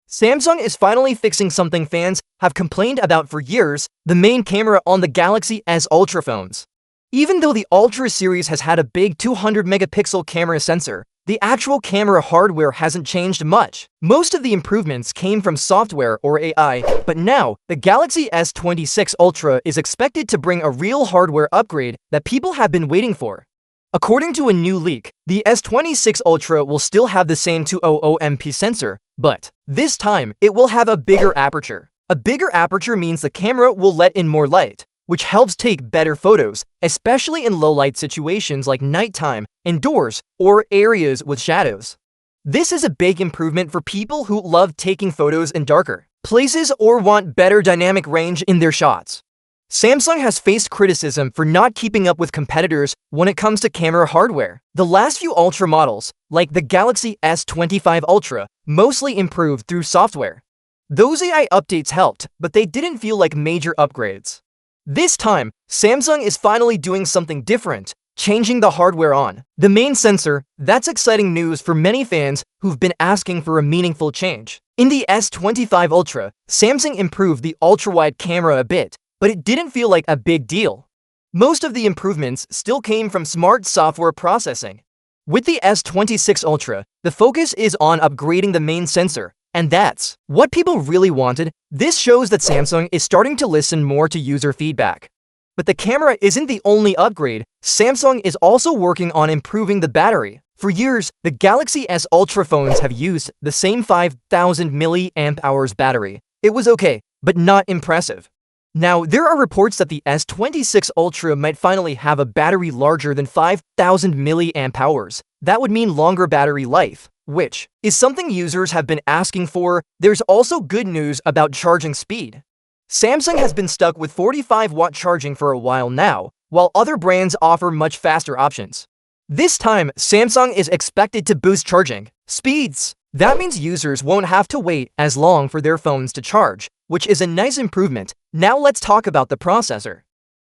Samsung is finally fixing something fans have complained about for years: the main camera on the Galaxy S Ultra phones. Even though the Ultra series has had a big 200-megapixel camera sensor, the actual camera hardware hasn't changed much. Most of the improvements came from software or AI, but now, the Galaxy S26 Ultra is expected to bring a real hardware upgrade that people have been waiting for. According to a new leak, the S26 Ultra will still have the same 200MP sensor, but this time, it will have a bigger aperture. A bigger aperture means the camera will let in more light, which helps take better photos, especially in low-light situations like nighttime, indoors, or areas with shadows. This is a big improvement for people who love taking photos in darker places or want better dynamic range in their shots. Samsung has faced criticism for not keeping up with competitors when it comes to camera hardware. The last few Ultra models, like the Galaxy S25 Ultra, mostly improved through software. Those AI updates helped, but they didn't feel like major upgrades. This time, Samsung is finally doing something different, changing the hardware on the main sensor. That's exciting news for many fans who've been asking for a meaningful change. In the S25 Ultra, Samsung improved the ultra-wide camera a bit, but it didn't feel like a big deal. Most of the improvements still came from smart software processing. With the S26 Ultra, the focus is on upgrading the main sensor, and that's what people really wanted. This shows that Samsung is starting to listen more to user feedback. But the camera isn't the only upgrade. Samsung is also working on improving the battery. For years, the Galaxy S Ultra phones have used the same 5000 mAh battery. It was okay, but not impressive. Now, there are reports that the S26 Ultra might finally have a battery larger than 5000 mAh. That would mean longer battery life, which is something users have been asking for. There's also good news about charging speed. Samsung has been stuck with 45-watt charging for a while now, while other brands offer much faster options. This time, Samsung is expected to boost charging speeds. That means users won't have to wait as long for their phones to charge, which is a nice improvement. Now let's talk about the processor.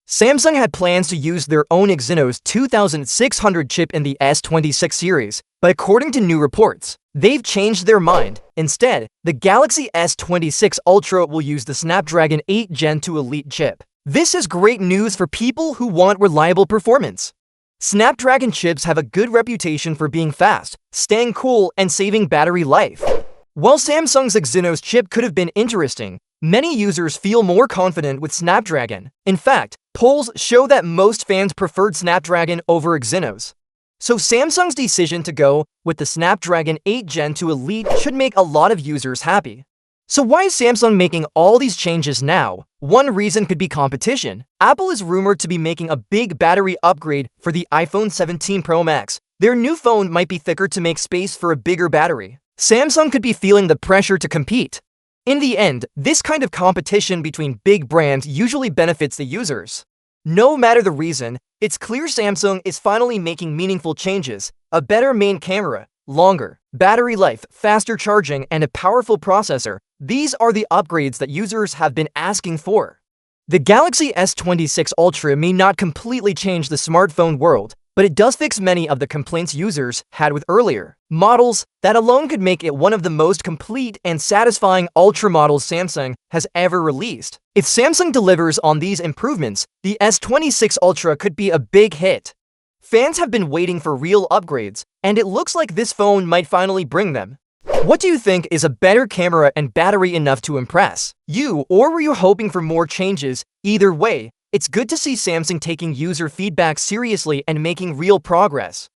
Samsung had plans to use their own Exynos 2600 chip in the S26 series, but according to new reports, they've changed their mind. Instead, the Galaxy S26 Ultra will use the Snapdragon 8 Gen 2 Elite chip. This is great news for people who want reliable performance. Snapdragon chips have a good reputation for being fast, staying cool, and saving battery life. While Samsung's Exynos chip could have been interesting, many users feel more confident with Snapdragon. In fact, polls show that most fans preferred Snapdragon over Exynos. So Samsung's decision to go with the Snapdragon 8 Gen 2 Elite should make a lot of users happy. So why is Samsung making all these changes now? One reason could be competition. Apple is rumored to be making a big battery upgrade for the iPhone 17 Pro Max. Their new phone might be thicker to make space for a bigger battery. Samsung could be feeling the pressure to compete. In the end, this kind of competition between big brands usually benefits the users. No matter the reason, it's clear Samsung is finally making meaningful changes: a better main camera, longer battery life, faster charging, and a powerful processor. These are the upgrades that users have been asking for. The Galaxy S26 Ultra may not completely change the smartphone world, but it does fix many of the complaints users had with earlier models. That alone could make it one of the most complete and satisfying Ultra models Samsung has ever released. If Samsung delivers on these improvements, the S26 Ultra could be a big hit. Fans have been waiting for real upgrades, and it looks like this phone might finally bring them. What do you think? Is a better camera and battery enough to impress you, or were you hoping for more changes? Either way, it's good to see Samsung taking user feedback seriously and making real progress.